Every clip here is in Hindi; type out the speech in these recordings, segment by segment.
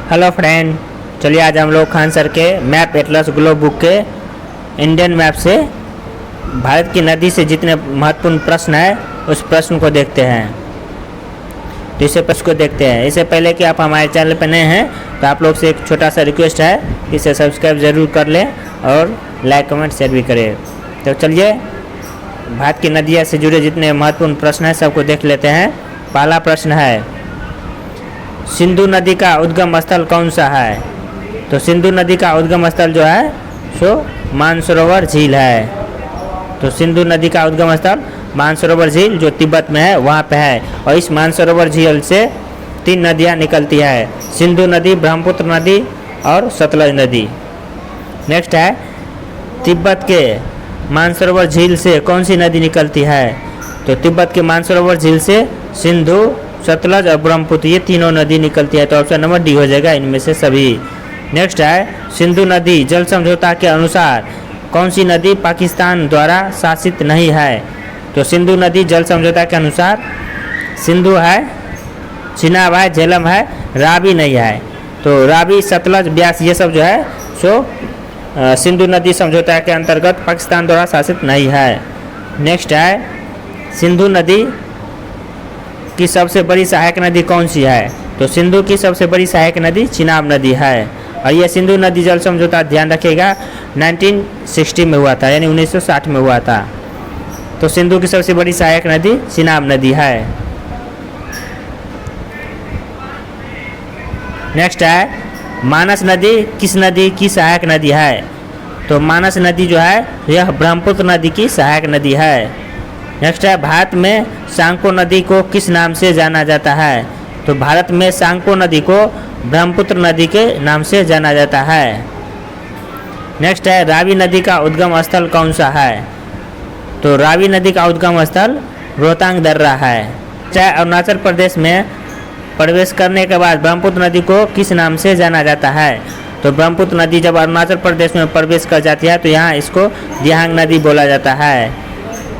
हेलो फ्रेंड, चलिए आज हम लोग खान सर के मैप एटलस ग्लोब बुक के इंडियन मैप से भारत की नदी से जितने महत्वपूर्ण प्रश्न है उस प्रश्न को देखते हैं। तो इसे प्रश्न को देखते हैं। इससे पहले कि आप हमारे चैनल पर नए हैं तो आप लोग से एक छोटा सा रिक्वेस्ट है, इसे सब्सक्राइब ज़रूर कर लें और लाइक कमेंट शेयर भी करें। तो चलिए भारत की नदियाँ से जुड़े जितने महत्वपूर्ण प्रश्न हैं सबको देख लेते हैं। पहला प्रश्न है, सिंधु नदी का उद्गम स्थल कौन सा है? तो सिंधु नदी का उद्गम स्थल जो है सो मानसरोवर झील है। तो सिंधु नदी का उद्गम स्थल मानसरोवर झील जो तिब्बत में है वहाँ पे है। और इस मानसरोवर झील से 3 नदियाँ निकलती है, सिंधु नदी, ब्रह्मपुत्र नदी और सतलज नदी। नेक्स्ट है, तिब्बत के मानसरोवर झील से कौन सी नदी निकलती है? तो तिब्बत के मानसरोवर झील से सिंधु, सतलज और ब्रह्मपुत्र ये तीनों नदी निकलती है। तो ऑप्शन नंबर डी हो जाएगा इनमें से सभी। नेक्स्ट है, सिंधु नदी जल समझौता के अनुसार कौन सी नदी पाकिस्तान द्वारा शासित नहीं है? तो सिंधु नदी जल समझौता के अनुसार सिंधु है, चिनाब है, झेलम है, रावी नहीं है। तो रावी, सतलज, ब्यास ये सब जो है सो सिंधु नदी समझौता के अंतर्गत पाकिस्तान द्वारा शासित नहीं है। नेक्स्ट है, सिंधु नदी की सबसे बड़ी सहायक नदी कौन सी है? तो सिंधु की सबसे बड़ी सहायक नदी चिनाब नदी है। और यह सिंधु नदी जल समझौता ध्यान रखिएगा 1960 में हुआ था, यानी 1960 में हुआ था। तो सिंधु की सबसे बड़ी सहायक नदी चिनाब नदी है। नेक्स्ट है, मानस नदी किस नदी की सहायक नदी है? तो मानस नदी जो है यह ब्रह्मपुत्र नदी की सहायक नदी है। नेक्स्ट है, भारत में सांको नदी को किस नाम से जाना जाता है? तो भारत में सांको नदी को ब्रह्मपुत्र नदी के नाम से जाना जाता है। नेक्स्ट है, रावी नदी का उद्गम स्थल कौन सा है? तो रावी नदी का उद्गम स्थल रोहतांग दर्रा है। चाहे अरुणाचल प्रदेश में प्रवेश करने के बाद ब्रह्मपुत्र नदी को किस नाम से जाना जाता है? तो ब्रह्मपुत्र नदी जब अरुणाचल प्रदेश में प्रवेश कर जाती है तो यहाँ इसको दिहांग नदी बोला जाता है।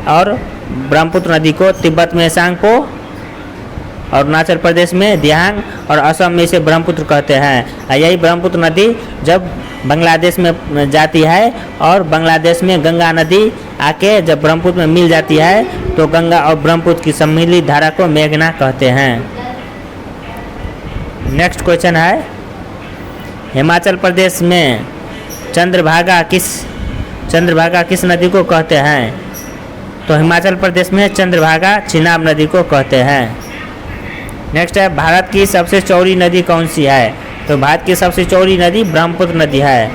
और ब्रह्मपुत्र नदी को तिब्बत में सांको, अरुणाचल प्रदेश में दिहांग और असम में इसे ब्रह्मपुत्र कहते हैं। यही ब्रह्मपुत्र नदी जब बांग्लादेश में जाती है और बांग्लादेश में गंगा नदी आके जब ब्रह्मपुत्र में मिल जाती है तो गंगा और ब्रह्मपुत्र की सम्मिलित धारा को मेघना कहते हैं। नेक्स्ट क्वेश्चन है, हिमाचल प्रदेश में चंद्रभागा किस नदी को कहते हैं? तो हिमाचल प्रदेश में चंद्रभागा चिनाब नदी को कहते हैं। नेक्स्ट है, भारत की सबसे चौड़ी नदी कौन सी है? तो भारत की सबसे चौड़ी नदी ब्रह्मपुत्र नदी है।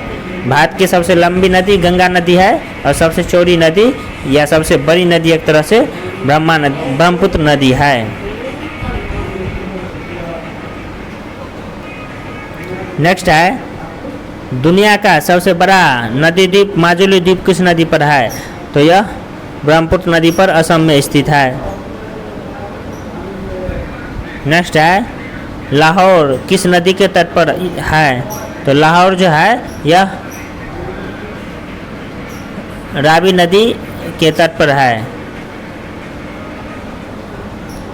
भारत की सबसे लंबी नदी गंगा नदी है और सबसे चौड़ी नदी या सबसे बड़ी नदी एक तरह से ब्रह्मपुत्र नदी है। नेक्स्ट है, दुनिया का सबसे बड़ा नदी द्वीप माजुली द्वीप किस नदी पर है? तो यह ब्रह्मपुत्र नदी पर असम में स्थित है। नेक्स्ट है, लाहौर किस नदी के तट पर है? तो लाहौर जो है यह रावी नदी के तट पर है।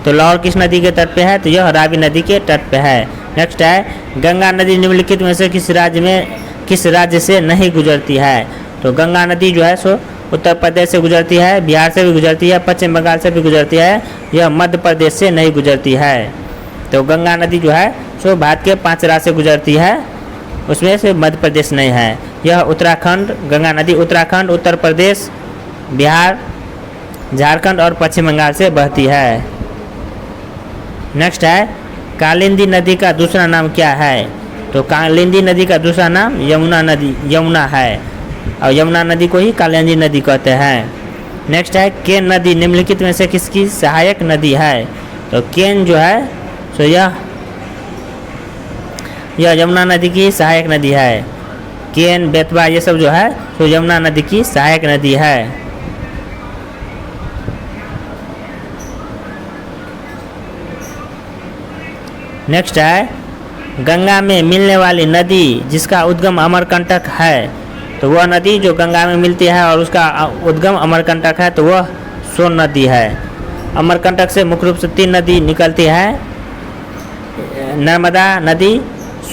तो लाहौर किस नदी के तट पे है? तो यह रावी नदी के तट पे है। नेक्स्ट है, गंगा नदी निम्नलिखित में से किस राज्य से नहीं गुजरती है? तो गंगा नदी जो है सो उत्तर प्रदेश से गुजरती है, बिहार से भी गुजरती है, पश्चिम बंगाल से भी गुजरती है, यह मध्य प्रदेश से नहीं गुजरती है। तो गंगा नदी जो है सो भारत के 5 राज्य से गुजरती है, उसमें से मध्य प्रदेश नहीं है। यह उत्तराखंड, गंगा नदी उत्तराखंड, उत्तर प्रदेश, बिहार, झारखंड और पश्चिम बंगाल से बहती है। नेक्स्ट है, कालिंदी नदी का दूसरा नाम क्या है? तो कालिंदी नदी का दूसरा नाम यमुना है और यमुना नदी को ही कालिंदी नदी कहते हैं। नेक्स्ट है, केन नदी निम्नलिखित में से किसकी सहायक नदी है? तो केन जो है सो यह यमुना नदी की सहायक नदी है। केन, बेतवा ये सब जो है सो यमुना नदी की सहायक नदी है। नेक्स्ट है, गंगा में मिलने वाली नदी जिसका उद्गम अमरकंटक है, तो वह नदी जो गंगा में मिलती है और उसका उद्गम अमरकंटक है तो वह सोन नदी है। अमरकंटक से मुख्य रूप से 3 नदी निकलती है, नर्मदा नदी,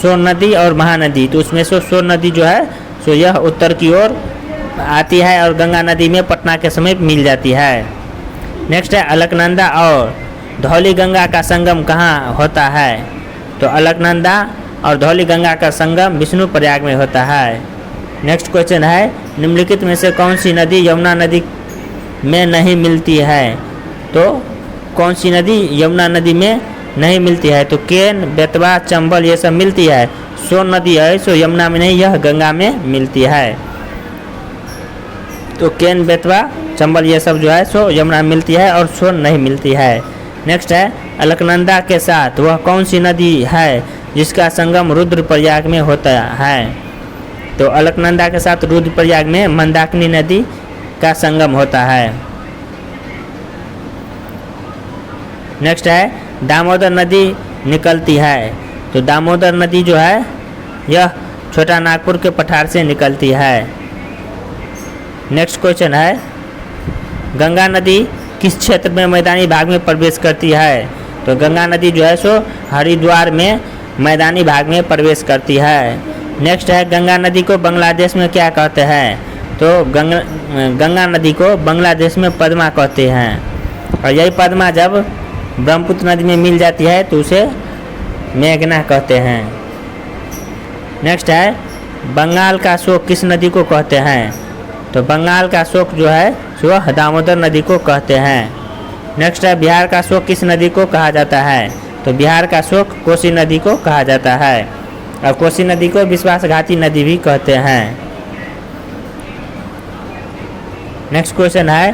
सोन नदी और महानदी। तो उसमें से सोन नदी जो है सो यह उत्तर की ओर आती है और गंगा नदी में पटना के समीप मिल जाती है। नेक्स्ट है अलकनंदा और धौली गंगा का संगम कहाँ होता है? तो अलकनंदा और धौली गंगा का संगम विष्णु प्रयाग में होता है। नेक्स्ट क्वेश्चन है निम्नलिखित में से कौन सी नदी यमुना नदी में नहीं मिलती है? तो कौन सी नदी यमुना नदी में नहीं मिलती है? तो केन, बेतवा, चंबल ये सब मिलती है। सोन नदी है सो यमुना में नहीं, यह गंगा में मिलती है। तो केन, बेतवा, चंबल ये सब जो है सो यमुना में मिलती है और सोन नहीं मिलती है। नेक्स्ट है अलकनंदा के साथ वह कौन सी नदी है जिसका संगम रुद्रप्रयाग में होता है? तो अलकनंदा के साथ रुद्रप्रयाग में मंदाकिनी नदी का संगम होता है। नेक्स्ट है दामोदर नदी निकलती है। तो दामोदर नदी जो है यह छोटा नागपुर के पठार से निकलती है। नेक्स्ट क्वेश्चन है गंगा नदी किस क्षेत्र में मैदानी भाग में प्रवेश करती है? तो गंगा नदी जो है सो हरिद्वार में मैदानी भाग में प्रवेश करती है। नेक्स्ट है गंगा नदी को बांग्लादेश में क्या कहते हैं? तो गंगा नदी को बांग्लादेश में पद्मा कहते हैं और यही पद्मा जब ब्रह्मपुत्र नदी में मिल जाती है तो उसे मेघना कहते हैं। नेक्स्ट है बंगाल का शोक किस नदी को कहते हैं? तो बंगाल का शोक जो है वह दामोदर नदी को कहते हैं। नेक्स्ट है बिहार का शोक किस नदी को कहा जाता है? तो बिहार का शोक कोसी नदी को कहा जाता है और कोसी नदी को विश्वासघाती नदी भी कहते हैं। नेक्स्ट क्वेश्चन है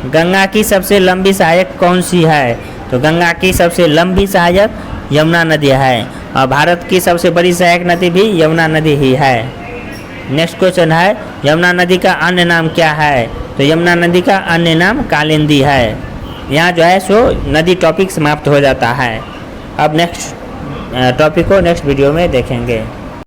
गंगा की सबसे लंबी सहायक कौन सी है? तो गंगा की सबसे लंबी सहायक यमुना नदी है और भारत की सबसे बड़ी सहायक नदी भी यमुना नदी ही है। नेक्स्ट क्वेश्चन है यमुना नदी का अन्य नाम क्या है? तो यमुना नदी का अन्य नाम कालिंदी है। यहाँ जो है सो नदी टॉपिक समाप्त हो जाता है। अब नेक्स्ट टॉपिक को नेक्स्ट वीडियो में देखेंगे।